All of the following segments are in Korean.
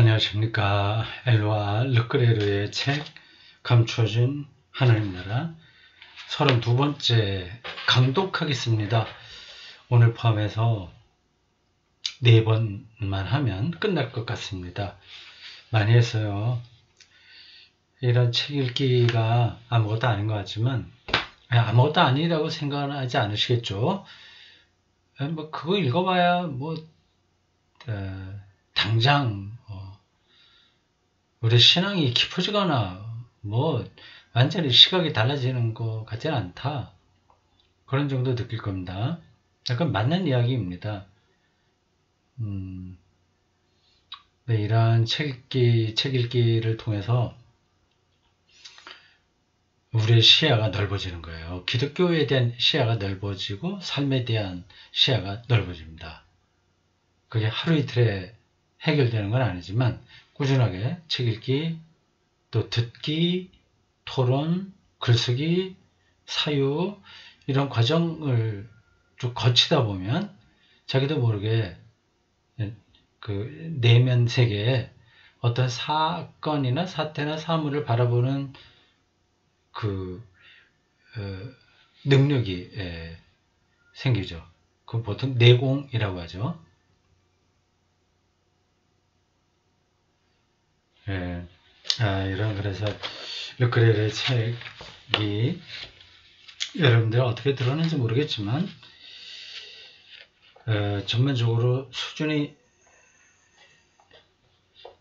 안녕하십니까. 엘로아 르크레르의 책 감추어진 하나님 나라 32번째 강독하겠습니다. 오늘 포함해서 4번만 하면 끝날 것 같습니다. 많이 했어요. 이런 책 읽기가 아무것도 아닌 것 같지만 아무것도 아니라고 생각하지 않으시겠죠. 뭐 그거 읽어봐야 뭐 당장 우리 신앙이 깊어지거나 뭐 완전히 시각이 달라지는 것 같지는 않다. 그런 정도 느낄 겁니다. 약간 맞는 이야기입니다. 네, 이러한 책 읽기를 통해서 우리의 시야가 넓어지는 거예요. 기독교에 대한 시야가 넓어지고 삶에 대한 시야가 넓어집니다. 그게 하루 이틀에 해결되는 건 아니지만 꾸준하게 책 읽기, 또 듣기, 토론, 글쓰기, 사유 이런 과정을 쭉 거치다 보면 자기도 모르게 그 내면 세계에 어떤 사건이나 사태나 사물을 바라보는 그 능력이 생기죠. 그 보통 내공이라고 하죠. 그래서 르크레르의 책이 여러분들 어떻게 들었는지 모르겠지만 전반적으로 수준이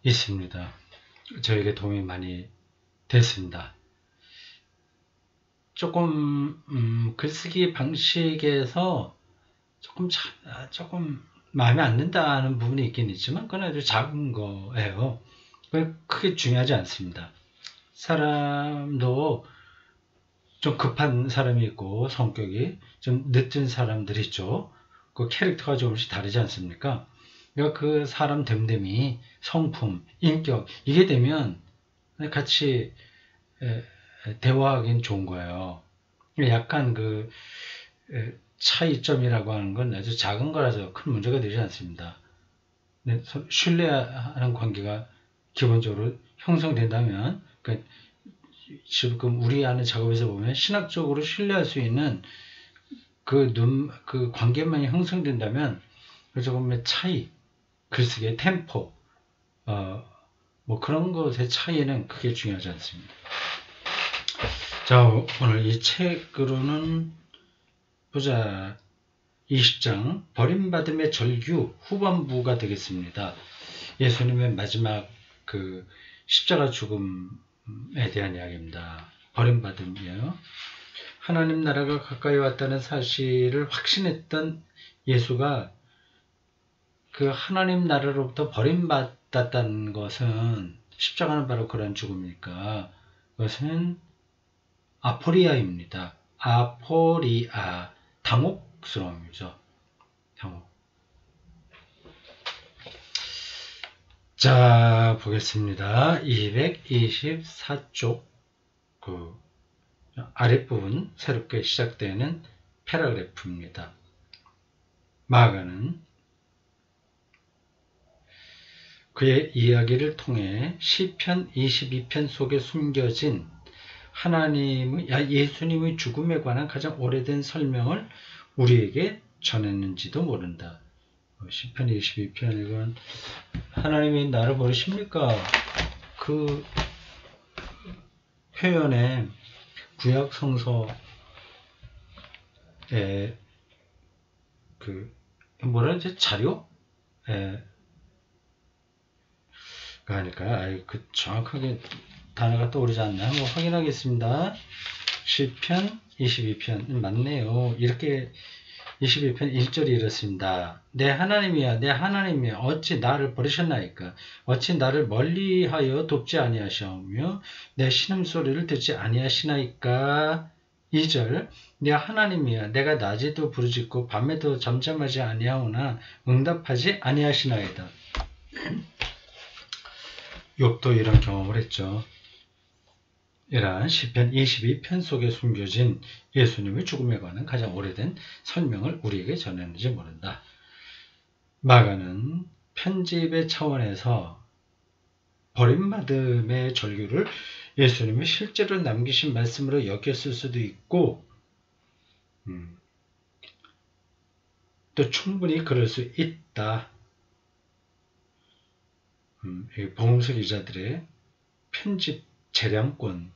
있습니다. 저에게 도움이 많이 됐습니다. 조금 글쓰기 방식에서 조금 마음에 안 든다는 부분이 있긴 있지만 그건 아주 작은 거예요. 크게 중요하지 않습니다. 사람도 좀 급한 사람이 있고 성격이 좀 늦은 사람들이 있죠. 그 캐릭터가 조금씩 다르지 않습니까? 그러니까 그 사람 됨됨이, 성품, 인격 이게 되면 같이 대화하기는 좋은 거예요. 약간 그 차이점이라고 하는 건 아주 작은 거라서 큰 문제가 되지 않습니다. 신뢰하는 관계가 기본적으로 형성된다면, 그러니까 지금 우리 하는 작업에서 보면 신학적으로 신뢰할 수 있는 그 관계만 형성된다면 조금의 차이, 글쓰기의 템포, 뭐 그런 것의 차이는 크게 중요하지 않습니다. 자, 오늘 이 책으로는 보자. 20장 버림받음의 절규 후반부가 되겠습니다. 예수님의 마지막 그 십자가 죽음에 대한 이야기입니다. 버림받음이에요. 하나님 나라가 가까이 왔다는 사실을 확신했던 예수가 그 하나님 나라로부터 버림받았다는 것은 십자가는 바로 그런 죽음이니까 그것은 아포리아입니다. 아포리아, 당혹스러움이죠. 당혹. 자, 보겠습니다. 224쪽 그 아랫부분 새롭게 시작되는 패러그래프입니다. 마가는 그의 이야기를 통해 시편 22편 속에 숨겨진 예수님의 죽음에 관한 가장 오래된 설명을 우리에게 전했는지도 모른다. 시편 22편 이건 하나님이 나를 버리십니까? 그 표현에 구약 성서에 그 뭐라 그러지? 자료? 그러니까 그 정확하게 단어가 떠오르지 않나 한번 확인하겠습니다. 시편 22편 맞네요. 이렇게 22편 1절이 이렇습니다. 내 하나님이야 내 하나님이야 어찌 나를 버리셨나이까 어찌 나를 멀리하여 돕지 아니하시오며 내 신음소리를 듣지 아니하시나이까. 2절 내 하나님이야 내가 낮에도 부르짖고 밤에도 잠잠하지 아니하오나 응답하지 아니하시나이다. 욥도 이런 경험을 했죠. 이러한 시편 22편 속에 숨겨진 예수님의 죽음에 관한 가장 오래된 설명을 우리에게 전했는지 모른다. 마가는 편집의 차원에서 버림받음의 절규를 예수님이 실제로 남기신 말씀으로 여겼을 수도 있고, 또 충분히 그럴 수 있다. 복음서 기자들의 편집 재량권에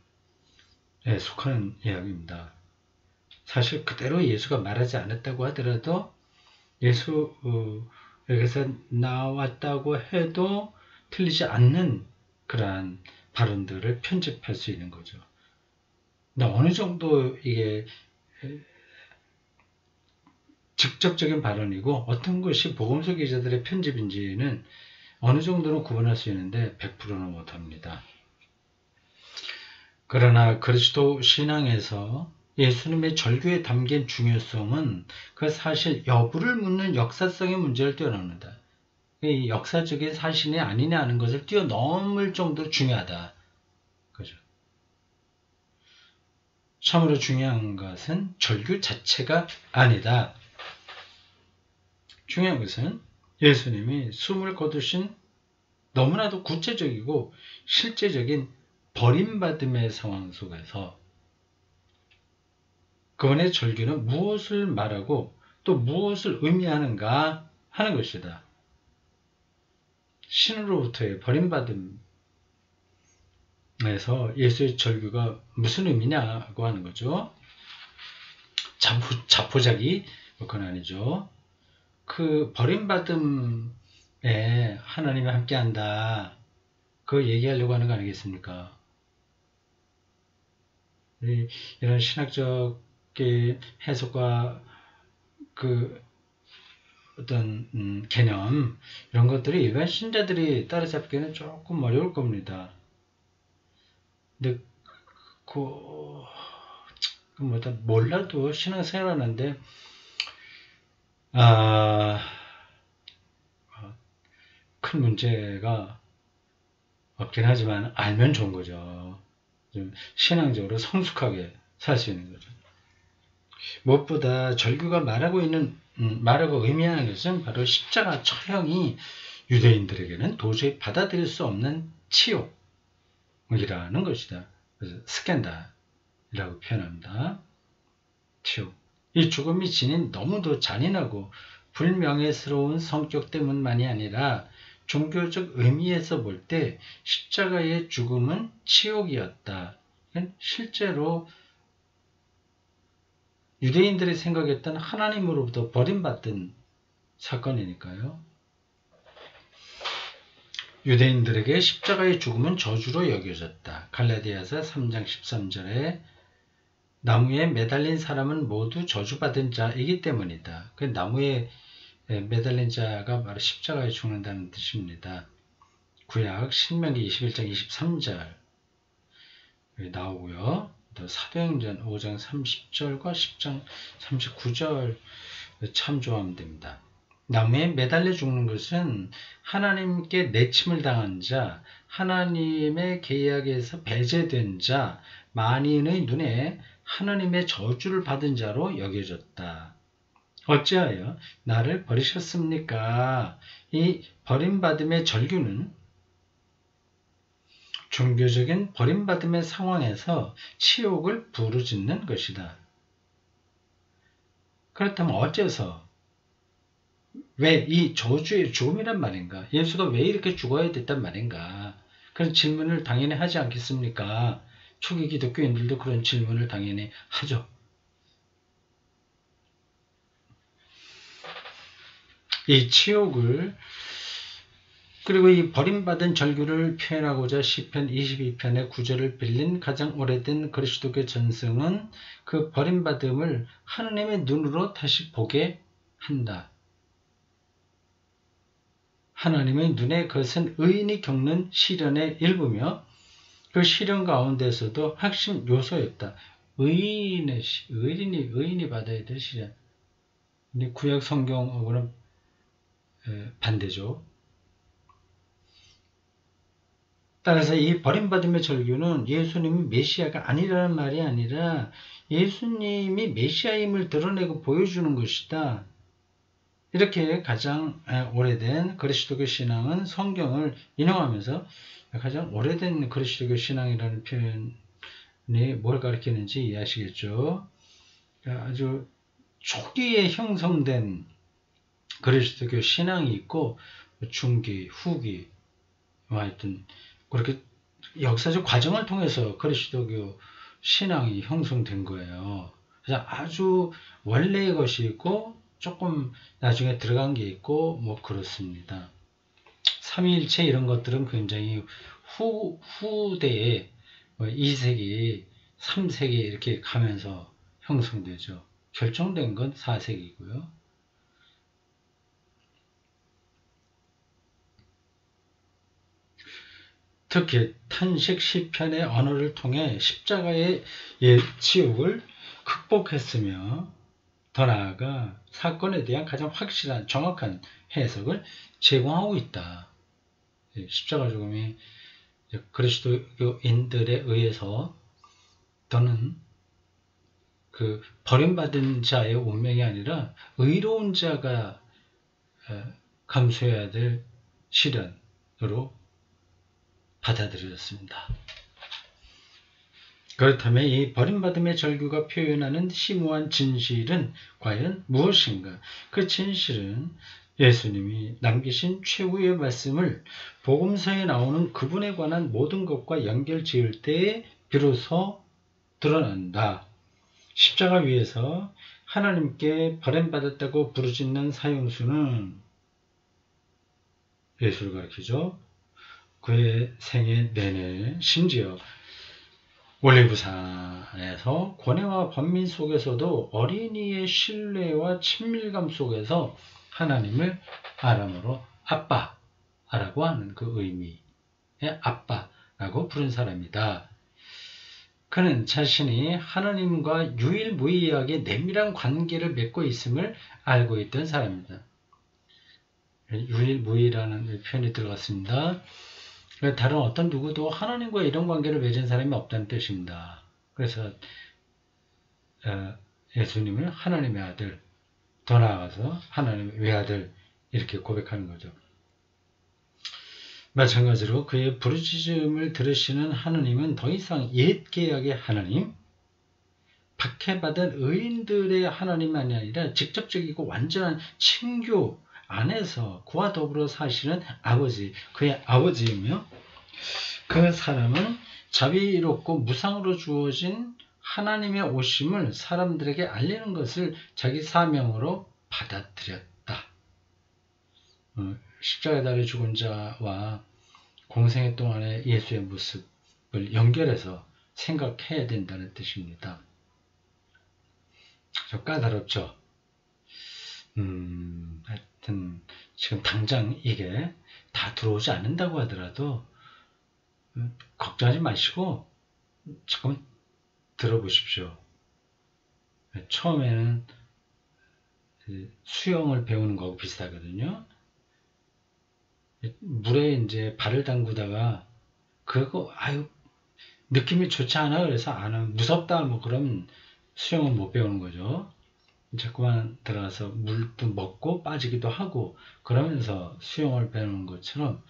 속하는 이야기입니다. 사실 그대로 예수가 말하지 않았다고 하더라도 예수에게서 나왔다고 해도 틀리지 않는 그러한 발언들을 편집할 수 있는 거죠. 근데 어느 정도 이게 직접적인 발언이고 어떤 것이 복음서 기자들의 편집인지는 어느 정도는 구분할 수 있는데 100%는 못합니다. 그러나 그리스도 신앙에서 예수님의 절규에 담긴 중요성은 그 사실 여부를 묻는 역사성의 문제를 뛰어넘는다. 이 역사적인 사실이 아니냐 하는 것을 뛰어넘을 정도로 중요하다. 그죠? 참으로 중요한 것은 절규 자체가 아니다. 중요한 것은 예수님이 숨을 거두신 너무나도 구체적이고 실제적인 버림받음의 상황 속에서 그분의 절규는 무엇을 말하고 또 무엇을 의미하는가 하는 것이다. 신으로부터의 버림받음에서 예수의 절규가 무슨 의미냐고 하는 거죠. 자포자기 그건 아니죠. 그 버림받음에 하나님이 함께한다. 그거 얘기하려고 하는 거 아니겠습니까? 이런 신학적인 해석과 그 어떤 개념 이런 것들이 일반 신자들이 따라잡기는 조금 어려울 겁니다. 근데 몰라도 신앙생활 하는데 큰 문제가 없긴 하지만 알면 좋은 거죠. 좀 신앙적으로 성숙하게 살 수 있는 거죠. 무엇보다 절규가 말하고 의미하는 것은 바로 십자가 처형이 유대인들에게는 도저히 받아들일 수 없는 치욕이라는 것이다. 그래서 스캔달이라고 표현합니다. 치욕. 이 죽음이 지닌 너무도 잔인하고 불명예스러운 성격 때문만이 아니라 종교적 의미에서 볼 때 십자가의 죽음은 치욕이었다. 실제로 유대인들이 생각했던 하나님으로부터 버림받은 사건이니까요. 유대인들에게 십자가의 죽음은 저주로 여겨졌다. 갈라디아서 3장 13절에 나무에 매달린 사람은 모두 저주받은 자이기 때문이다. 그 나무에 매달린 자가 바로 십자가에 죽는다는 뜻입니다. 구약 신명기 21장 23절 나오고요. 또 사도행전 5장 30절과 10장 39절 참조하면 됩니다. 나무에 매달려 죽는 것은 하나님께 내침을 당한 자, 하나님의 계약에서 배제된 자, 만인의 눈에 하나님의 저주를 받은 자로 여겨졌다. 어찌하여 나를 버리셨습니까? 이 버림받음의 절규는 종교적인 버림받음의 상황에서 치욕을 부르짖는 것이다. 그렇다면 어째서 왜 이 저주의 죽음이란 말인가? 예수가 왜 이렇게 죽어야 됐단 말인가? 그런 질문을 당연히 하지 않겠습니까? 초기 기독교인들도 그런 질문을 당연히 하죠. 이 치욕을 그리고 이 버림받은 절규를 표현하고자 시편 22편의 구절을 빌린 가장 오래된 그리스도교 전승은 그 버림받음을 하나님의 눈으로 다시 보게 한다. 하나님의 눈에 그것은 의인이 겪는 시련의 일부며 그 시련 가운데서도 핵심 요소였다. 의인이 받아야 될 시련. 근데 구약 성경하고는 반대죠. 따라서 이 버림받음의 절규는 예수님이 메시아가 아니라는 말이 아니라 예수님이 메시아임을 드러내고 보여주는 것이다. 이렇게 가장 오래된 그리스도교 신앙은 성경을 인용하면서 가장 오래된 그리스도교 신앙이라는 표현이 뭘 가리키는지 이해하시겠죠? 아주 초기에 형성된 그리스도교 신앙이 있고 중기, 후기, 하여튼 그렇게 역사적 과정을 통해서 그리스도교 신앙이 형성된 거예요. 그래서 아주 원래의 것이 있고 조금 나중에 들어간 게 있고 뭐 그렇습니다. 삼위일체 이런 것들은 굉장히 후대에 2세기, 3세기 이렇게 가면서 형성되죠. 결정된 건 4세기고요. 특히 탄식 시편의 언어를 통해 십자가의 지옥을 극복했으며 더 나아가 사건에 대한 가장 확실한 정확한 해석을 제공하고 있다. 십자가 죽음이 그리스도인들에 의해서 또는 그 버림받은 자의 운명이 아니라 의로운 자가 감수해야 될 시련으로 받아들여졌습니다. 그렇다면 이 버림받음의 절규가 표현하는 심오한 진실은 과연 무엇인가? 그 진실은 예수님이 남기신 최후의 말씀을 복음서에 나오는 그분에 관한 모든 것과 연결 지을 때에 비로소 드러난다. 십자가 위에서 하나님께 버림받았다고 부르짖는 사형수는 예수를 가리키죠. 그의 생애 내내 심지어 올리브산에서 고뇌와 번민 속에서도 어린이의 신뢰와 친밀감 속에서 하나님을 아람어로 아빠라고 하는 그 의미의 아빠라고 부른 사람이다. 그는 자신이 하나님과 유일무이하게 내밀한 관계를 맺고 있음을 알고 있던 사람입니다. 유일무이라는 표현이 들어갔습니다. 다른 어떤 누구도 하나님과 이런 관계를 맺은 사람이 없다는 뜻입니다. 그래서 예수님을 하나님의 아들, 더 나아가서 하나님의 외아들 이렇게 고백하는 거죠. 마찬가지로 그의 부르짖음을 들으시는 하나님은 더 이상 옛 계약의 하나님, 박해받은 의인들의 하나님만이 아니라 직접적이고 완전한 친교 안에서 그와 더불어 사시는 아버지, 그의 아버지이며 그 사람은 자비롭고 무상으로 주어진 하나님의 오심을 사람들에게 알리는 것을 자기 사명으로 받아들였다. 십자가에 달려 죽은 자와 공생애 동안의 예수의 모습을 연결해서 생각해야 된다는 뜻입니다. 좀 까다롭죠? 하여튼 지금 당장 이게 다 들어오지 않는다고 하더라도 걱정하지 마시고 조금 들어보십시오. 처음에는 수영을 배우는 거하고 비슷하거든요. 물에 이제 발을 담그다가 그거 느낌이 좋지 않아 그래서 안 하면 무섭다 뭐 그러면 수영은 못 배우는 거죠. 자꾸만 들어가서 물도 먹고 빠지기도 하고 그러면서 수영을 배우는 것처럼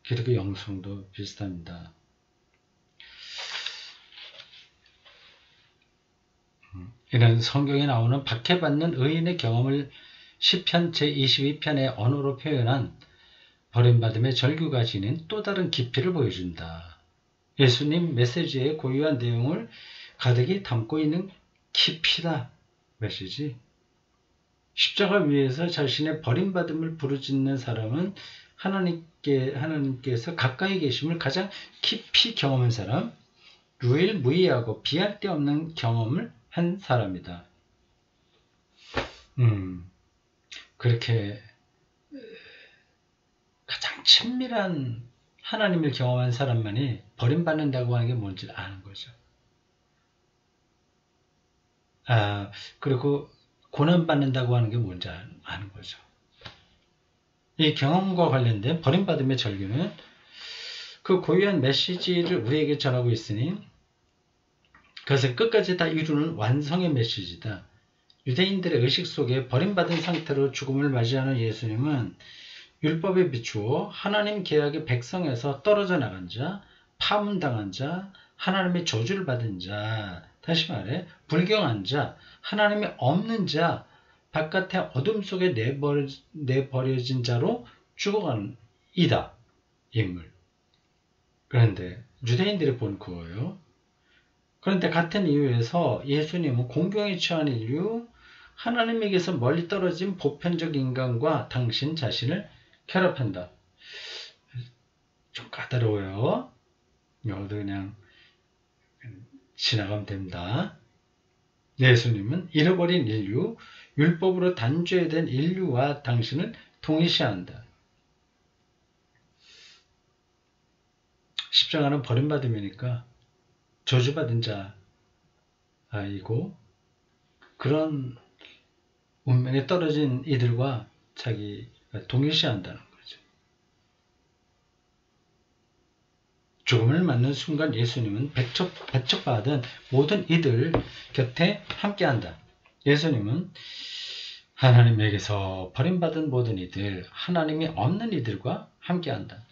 기독교 영성도 비슷합니다. 이런 성경에 나오는 박해받는 의인의 경험을 시편 제22편의 언어로 표현한 버림받음의 절규가 지닌 또 다른 깊이를 보여준다. 예수님 메시지의 고유한 내용을 가득히 담고 있는 깊이다. 메시지. 십자가 위에서 자신의 버림받음을 부르짖는 사람은 하나님께서 가까이 계심을 가장 깊이 경험한 사람, 유일무이하고 비할 데 없는 경험을 한 사람이다. 그렇게 가장 친밀한 하나님을 경험한 사람만이 버림받는다고 하는 게 뭔지 아는 거죠. 그리고 고난받는다고 하는 게 뭔지 아는 거죠. 이 경험과 관련된 버림받음의 절규는 그 고유한 메시지를 우리에게 전하고 있으니 그것을 끝까지 다 이루는 완성의 메시지다. 유대인들의 의식 속에 버림받은 상태로 죽음을 맞이하는 예수님은 율법에 비추어 하나님 계약의 백성에서 떨어져 나간 자, 파문당한 자, 하나님의 저주를 받은 자, 다시 말해 불경한 자, 하나님이 없는 자, 바깥의 어둠 속에 내버려진 자로 죽어가는 이다. 인물. 그런데 유대인들이 본 그거예요. 그런데 같은 이유에서 예수님은 공경에 처한 인류, 하나님에게서 멀리 떨어진 보편적 인간과 당신 자신을 결합한다. 좀 까다로워요. 이것도 그냥 지나가면 됩니다. 예수님은 잃어버린 인류, 율법으로 단죄된 인류와 당신을 동일시한다. 십자가는 버림받음이니까 저주받은 자이고 그런 운명에 떨어진 이들과 자기가 동일시한다는 거죠. 죽음을 맞는 순간 예수님은 배척받은 모든 이들 곁에 함께한다. 예수님은 하나님에게서 버림받은 모든 이들, 하나님이 없는 이들과 함께한다.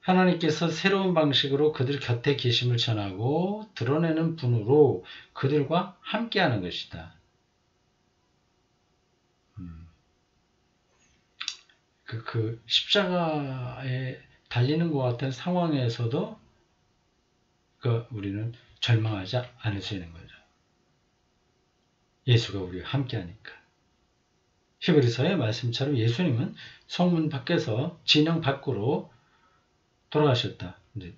하나님께서 새로운 방식으로 그들 곁에 계심을 전하고 드러내는 분으로 그들과 함께하는 것이다. 그 십자가에 달리는 것 같은 상황에서도 우리는 절망하지 않을 수 있는 거죠. 예수가 우리와 함께하니까. 히브리서의 말씀처럼 예수님은 성문 밖에서 진영 밖으로 돌아가셨다. 이제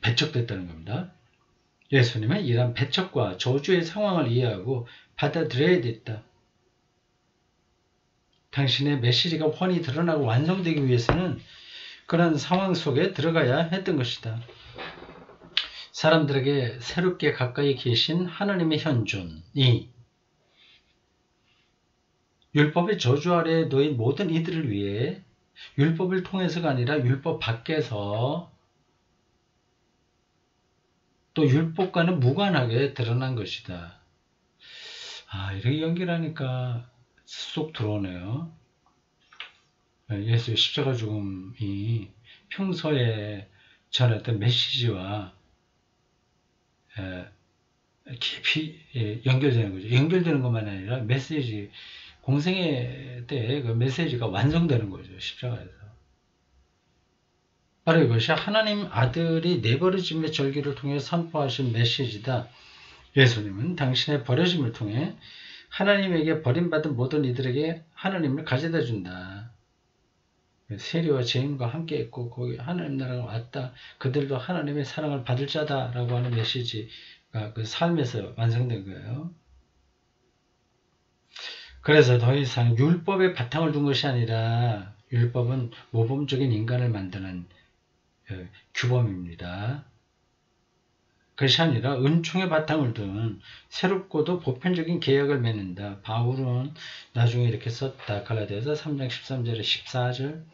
배척됐다는 겁니다. 예수님은 이러한 배척과 저주의 상황을 이해하고 받아들여야 됐다. 당신의 메시지가 훤히 드러나고 완성되기 위해서는 그런 상황 속에 들어가야 했던 것이다. 사람들에게 새롭게 가까이 계신 하나님의 현존이 율법의 저주 아래에 놓인 모든 이들을 위해 율법을 통해서가 아니라 율법 밖에서 또 율법과는 무관하게 드러난 것이다. 이렇게 연결하니까 쏙 들어오네요. 예수의 십자가 죽음이 평소에 전했던 메시지와 깊이 연결되는 거죠. 연결되는 것만 아니라 메시지, 공생애 때 그 메시지가 완성되는 거죠. 십자가에서. 바로 이것이 하나님 아들이 내버려짐의 절기를 통해 선포하신 메시지다. 예수님은 당신의 버려짐을 통해 하나님에게 버림받은 모든 이들에게 하나님을 가져다 준다. 세리와 죄인과 함께 있고 거기 하나님 나라가 왔다. 그들도 하나님의 사랑을 받을 자다라고 하는 메시지가 그 삶에서 완성된 거예요. 그래서 더 이상 율법에 바탕을 둔 것이 아니라 율법은 모범적인 인간을 만드는 규범입니다. 그것이 아니라 은총의 바탕을 둔 새롭고도 보편적인 계약을 맺는다. 바울은 나중에 이렇게 썼다. 갈라디아서 3장 13절에 14절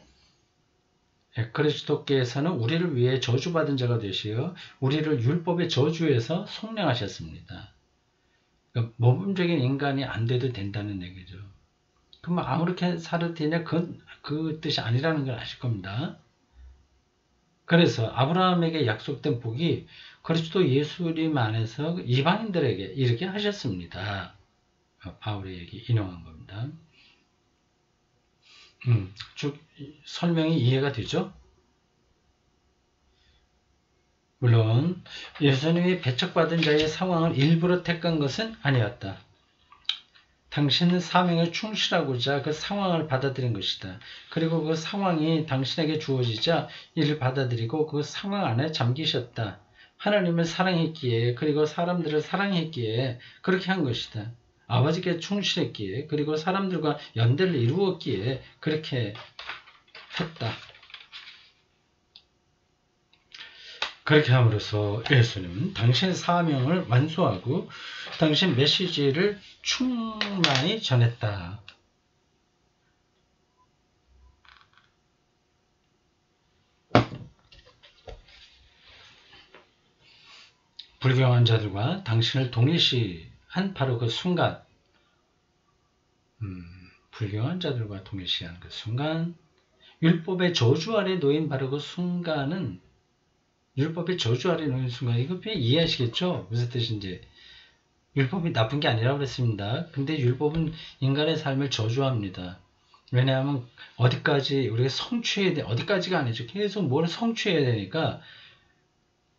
그리스도께서는 우리를 위해 저주받은 자가 되시어 우리를 율법의 저주에서 속량하셨습니다. 그러니까 모범적인 인간이 안 돼도 된다는 얘기죠. 그럼 아무렇게 살아도 되냐? 그 뜻이 아니라는 걸 아실 겁니다. 그래서 아브라함에게 약속된 복이 그리스도 예수님 안에서 이방인들에게 이렇게 하셨습니다. 바울의 얘기 인용한 겁니다. 쭉 설명이 이해가 되죠? 물론 예수님이 배척받은 자의 상황을 일부러 택한 것은 아니었다. 당신은 사명에 충실하고자 그 상황을 받아들인 것이다. 그리고 그 상황이 당신에게 주어지자 이를 받아들이고 그 상황 안에 잠기셨다. 하나님을 사랑했기에 그리고 사람들을 사랑했기에 그렇게 한 것이다. 아버지께 충실했기에 그리고 사람들과 연대를 이루었기에 그렇게 했다. 그렇게 함으로써 예수님은 당신의 사명을 완수하고 당신 메시지를 충만히 전했다. 불경한 자들과 당신을 동일시하는 동일시한 바로 그 순간, 불경한 자들과 동일시한 그 순간, 율법의 저주 아래 놓인 바로 그 순간은, 율법의 저주 아래 놓인 순간, 이거 이해하시겠죠? 무슨 뜻인지. 율법이 나쁜 게 아니라고 그랬습니다. 근데 율법은 인간의 삶을 저주합니다. 왜냐하면 어디까지 우리가 성취해야 돼, 어디까지가 아니죠. 계속 뭘 성취해야 되니까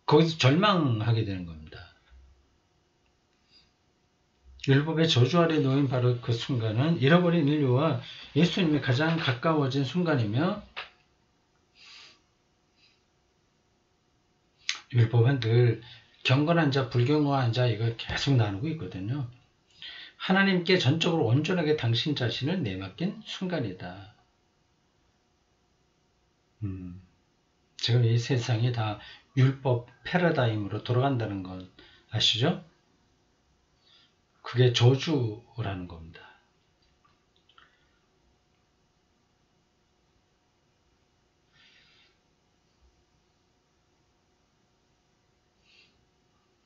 거기서 절망하게 되는 겁니다. 율법의 저주 아래 놓인 바로 그 순간은 잃어버린 인류와 예수님이 가장 가까워진 순간이며, 율법은 늘 경건한 자, 불경건한 자, 이걸 계속 나누고 있거든요. 하나님께 전적으로 온전하게 당신 자신을 내맡긴 순간이다. 지금 이 세상이 다 율법 패러다임으로 돌아간다는 건 아시죠? 그게 저주라는 겁니다.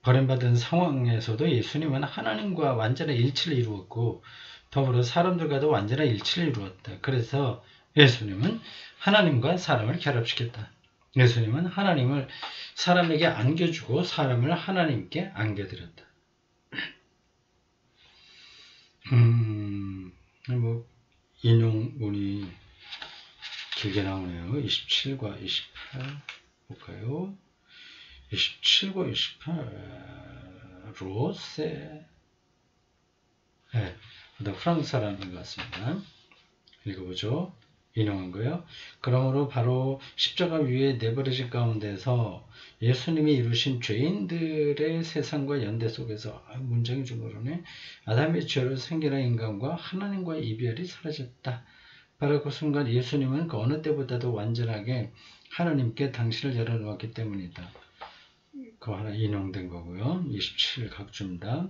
버림받은 상황에서도 예수님은 하나님과 완전한 일치를 이루었고 더불어 사람들과도 완전한 일치를 이루었다. 그래서 예수님은 하나님과 사람을 결합시켰다. 예수님은 하나님을 사람에게 안겨주고 사람을 하나님께 안겨드렸다. 뭐 인용문이 길게 나오네요. 27과 28 볼까요? 27과 28 로세, 네, 프랑스 사람인 것 같습니다. 읽어보죠. 인용한 거예요. 그러므로 바로 십자가 위에 내버려진 가운데서 예수님이 이루신 죄인들의 세상과 연대 속에서, 문장이 좀 그러네. 아담의 죄로 생겨난 인간과 하나님과의 이별이 사라졌다. 바로 그 순간 예수님은 그 어느 때보다도 완전하게 하나님께 당신을 열어놓았기 때문이다. 그거 하나 인용된 거고요. 27 각주입니다.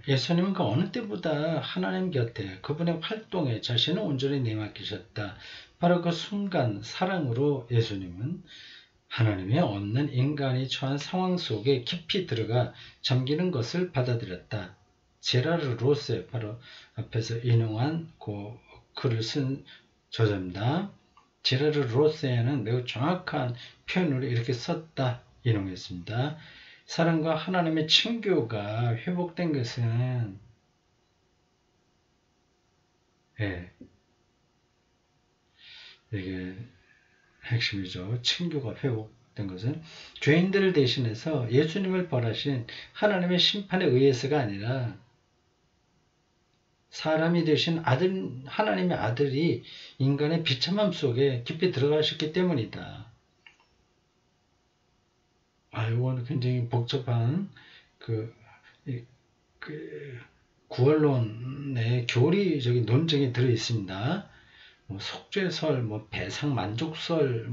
예수님은 그 어느 때보다 하나님 곁에 그분의 활동에 자신을 온전히 내맡기셨다. 바로 그 순간 사랑으로 예수님은 하나님의 없는 인간이 처한 상황 속에 깊이 들어가 잠기는 것을 받아들였다. 제라르 로세, 바로 앞에서 인용한 그 글을 쓴 저자입니다. 제라르 로세는 매우 정확한 표현으로 이렇게 썼다. 인용했습니다. 사랑과 하나님의 친교가 회복된 것은, 이게 핵심이죠. 친교가 회복된 것은 죄인들을 대신해서 예수님을 벌하신 하나님의 심판에 의해서가 아니라 사람이 되신 아들, 하나님의 아들이 인간의 비참함 속에 깊이 들어가셨기 때문이다. 이건 굉장히 복잡한 구원론의 교리적인 논쟁이 들어 있습니다. 뭐 속죄설, 배상 만족설,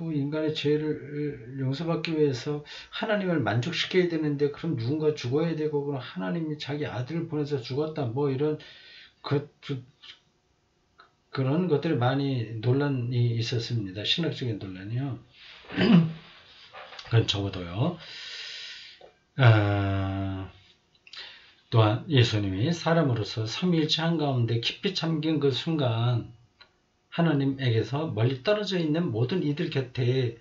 인간의 죄를 용서받기 위해서 하나님을 만족시켜야 되는데 그럼 누군가 죽어야 되고, 그럼 하나님이 자기 아들을 보내서 죽었다, 이런 그런 것들이 많이 논란이 있었습니다. 신학적인 논란이요. 그건 적어도요. 또한 예수님이 사람으로서 삼위일체 한가운데 깊이 잠긴 그 순간 하나님에게서 멀리 떨어져 있는 모든 이들 곁에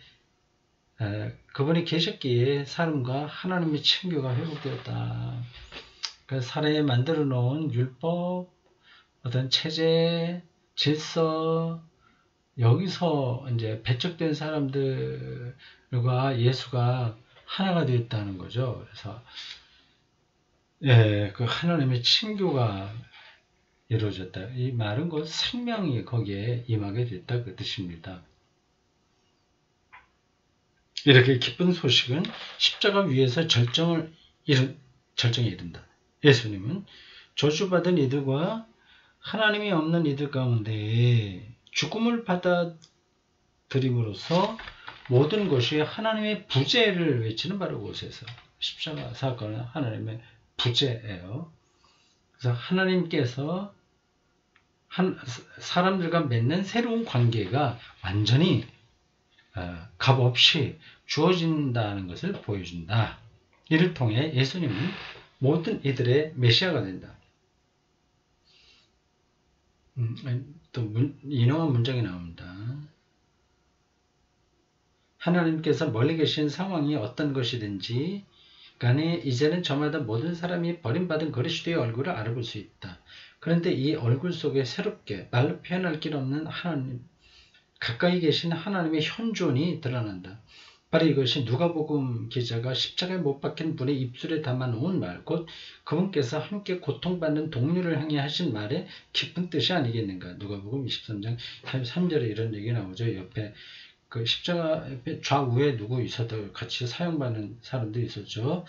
그분이 계셨기에 사람과 하나님의 친교가 회복되었다. 그러니까 사람이 만들어 놓은 율법, 어떤 체제, 질서, 여기서 이제 배척된 사람들과 예수가 하나가 되었다는 거죠. 그래서 그 하나님의 친교가 이루어졌다. 이 말은 그 생명이 거기에 임하게 됐다, 그 뜻입니다. 이렇게 기쁜 소식은 십자가 위에서 절정에 이른다. 예수님은 저주받은 이들과 하나님이 없는 이들 가운데 죽음을 받아들임으로써 모든 것이 하나님의 부재를 외치는 바로 곳에서, 십자가 사건은 하나님의 부재예요. 그래서 하나님께서 사람들과 맺는 새로운 관계가 완전히 값없이 주어진다는 것을 보여준다. 이를 통해 예수님은 모든 이들의 메시아가 된다. 또 인용한 문장이 나옵니다. 하나님께서 멀리 계신 상황이 어떤 것이든지 간에 이제는 저마다 모든 사람이 버림받은 그리스도의 얼굴을 알아볼 수 있다. 그런데 이 얼굴 속에 새롭게 말로 표현할 길 없는 하나님, 가까이 계신 하나님의 현존이 드러난다. 바로 이것이 누가복음 기자가 십자가에 못 박힌 분의 입술에 담아놓은 말, 곧 그분께서 함께 고통받는 동료를 향해 하신 말의 깊은 뜻이 아니겠는가. 누가복음 23장 3절에 이런 얘기 나오죠. 옆에 그 십자가 옆에 좌우에 누구 있어도 같이 사용받는 사람도 있었죠.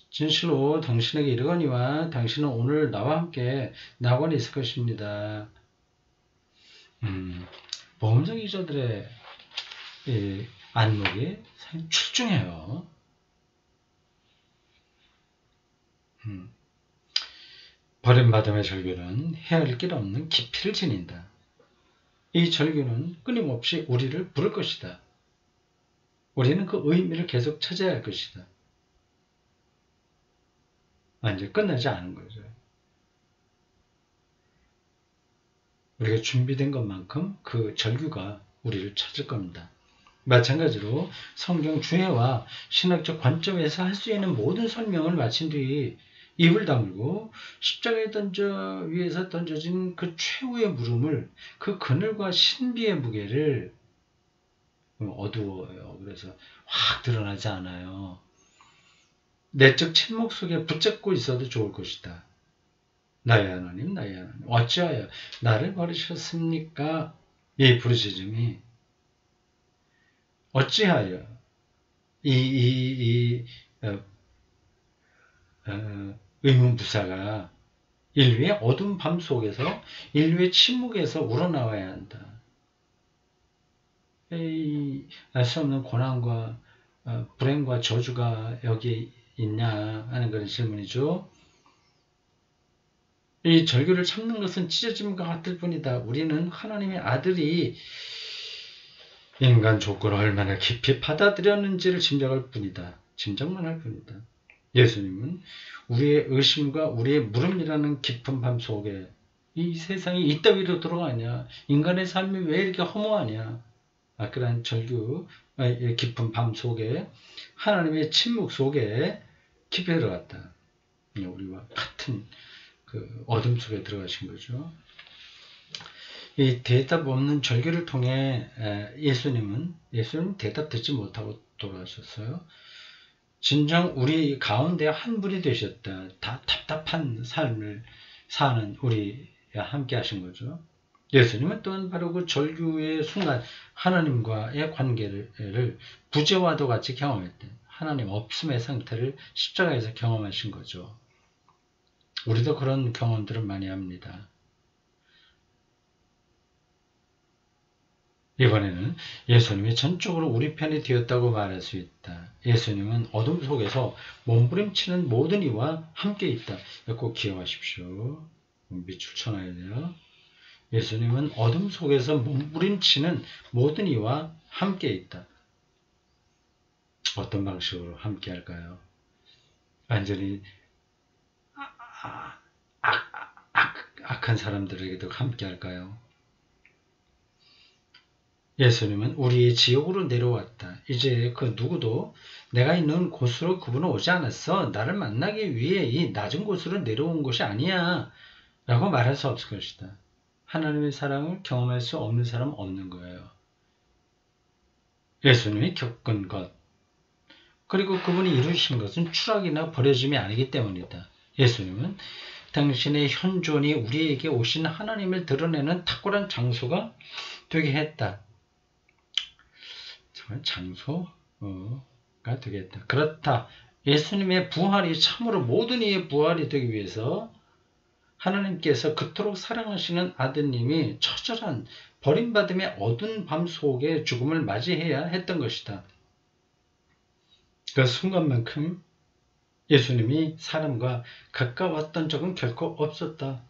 진실로 당신에게 이르거니와 당신은 오늘 나와 함께 낙원에 있을 것입니다. 보험성 기자들의 안목이 상당히 출중해요. 버림받음의 절규는 헤아릴 길 없는 깊이를 지닌다. 이 절규는 끊임없이 우리를 부를 것이다. 우리는 그 의미를 계속 찾아야 할 것이다. 이제 끝나지 않은 거죠. 우리가 준비된 것만큼 그 절규가 우리를 찾을 겁니다. 마찬가지로 성경 주해와 신학적 관점에서 할 수 있는 모든 설명을 마친 뒤 입을 다물고 십자가에 위에서 던져진 그 최후의 물음을, 그 그늘과 신비의 무게를 어두워요. 그래서 확 드러나지 않아요. 내적 침묵 속에 붙잡고 있어도 좋을 것이다. 나의 하나님, 나의 하나님, 어찌하여 나를 버리셨습니까? 이 부르짖음이 어찌하여 의문부사가 인류의 어두운 밤 속에서, 인류의 침묵에서 우러나와야 한다. 알 수 없는 고난과 불행과 저주가 여기 있냐 하는 그런 질문이죠. 이 절규를 참는 것은 찢어짐과 같을 뿐이다. 우리는 하나님의 아들이 인간 조건을 얼마나 깊이 받아들였는지를 짐작할 뿐이다. 짐작만 할 뿐이다. 예수님은 우리의 의심과 우리의 물음이라는 깊은 밤 속에, 이 세상이 이따위로 돌아가냐, 인간의 삶이 왜 이렇게 허무하냐, 그런 절규, 깊은 밤 속에, 하나님의 침묵 속에 깊이 들어갔다. 우리와 같은 그 어둠 속에 들어가신 거죠. 이 대답 없는 절규를 통해 예수님은 대답 듣지 못하고 돌아가셨어요. 진정 우리 가운데 한 분이 되셨다. 다 답답한 삶을 사는 우리와 함께 하신 거죠. 예수님은 또한 바로 그 절규의 순간 하나님과의 관계를 부재와도 같이 경험했대. 하나님 없음의 상태를 십자가에서 경험하신 거죠. 우리도 그런 경험들을 많이 합니다. 이번에는 예수님이 전적으로 우리 편이 되었다고 말할 수 있다. 예수님은 어둠 속에서 몸부림치는 모든 이와 함께 있다. 꼭 기억하십시오. 밑줄 쳐놔야 돼요. 예수님은 어둠 속에서 몸부림치는 모든 이와 함께 있다. 어떤 방식으로 함께 할까요? 완전히 악한 사람들에게도 함께 할까요? 예수님은 우리의 지옥으로 내려왔다. 이제 그 누구도 내가 있는 곳으로 그분은 오지 않았어. 나를 만나기 위해 이 낮은 곳으로 내려온 것이 아니야. 라고 말할 수 없을 것이다. 하나님의 사랑을 경험할 수 없는 사람은 없는 거예요. 예수님이 겪은 것, 그리고 그분이 이루신 것은 추락이나 버려짐이 아니기 때문이다. 예수님은 당신의 현존이 우리에게 오신 하나님을 드러내는 탁월한 장소가 되게 했다. 장소가 되겠다. 그렇다. 예수님의 부활이 참으로 모든 이의 부활이 되기 위해서 하나님께서 그토록 사랑하시는 아드님이 처절한 버림받음의 어두운 밤 속에 죽음을 맞이해야 했던 것이다. 그 순간만큼 예수님이 사람과 가까웠던 적은 결코 없었다.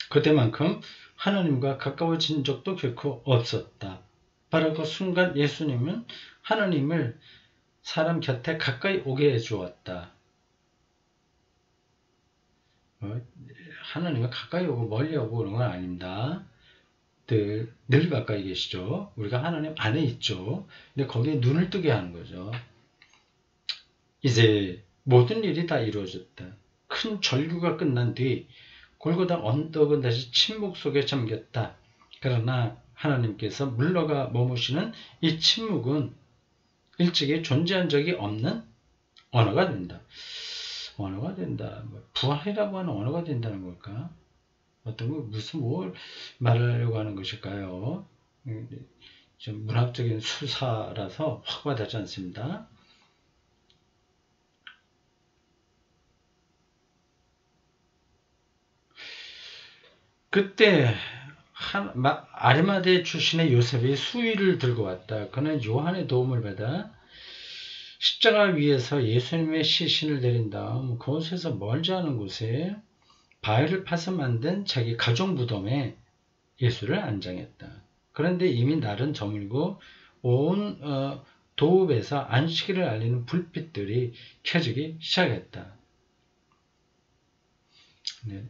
그때만큼 하나님과 가까워진 적도 결코 없었다. 바로 그 순간 예수님은 하나님을 사람 곁에 가까이 오게 해주었다. 하나님을 가까이 오고 멀리 오고 그런 건 아닙니다. 늘 가까이 계시죠. 우리가 하나님 안에 있죠. 근데 거기에 눈을 뜨게 하는 거죠. 이제 모든 일이 다 이루어졌다. 큰 절규가 끝난 뒤 골고다 언덕은 다시 침묵 속에 잠겼다. 그러나 하나님께서 물러가 머무시는 이 침묵은 일찍이 존재한 적이 없는 언어가 된다. 언어가 된다. 부활이라고 하는 언어가 된다는 걸까? 어떤 거 무슨 뭘 말하려고 하는 것일까요? 좀 문학적인 수사라서 확 와닿지 않습니다. 그때 아리마대 출신의 요셉이 수의를 들고 왔다. 그는 요한의 도움을 받아 십자가 위에서 예수님의 시신을 내린 다음 그곳에서 멀지 않은 곳에 바위를 파서 만든 자기 가족 무덤에 예수를 안장했다. 그런데 이미 날은 저물고 온 도읍에서 안식일을 알리는 불빛들이 켜지기 시작했다. 네.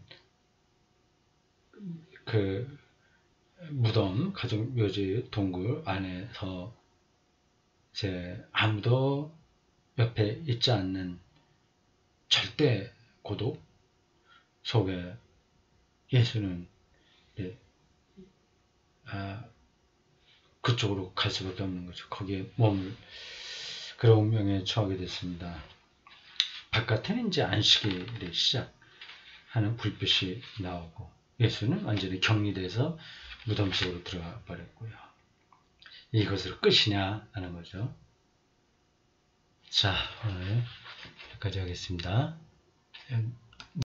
그 무덤, 가족묘지 동굴 안에서 이제 아무도 옆에 있지 않는 절대 고독 속에 예수는 그쪽으로 갈 수밖에 없는 거죠. 거기에 그런 운명에 처하게 됐습니다. 바깥에는 이제 안식일의 시작하는 불빛이 나오고 예수는 완전히 격리돼서 무덤 속으로 들어가 버렸고요. 이것으로 끝이냐 하는 거죠. 자, 오늘 여기까지 하겠습니다.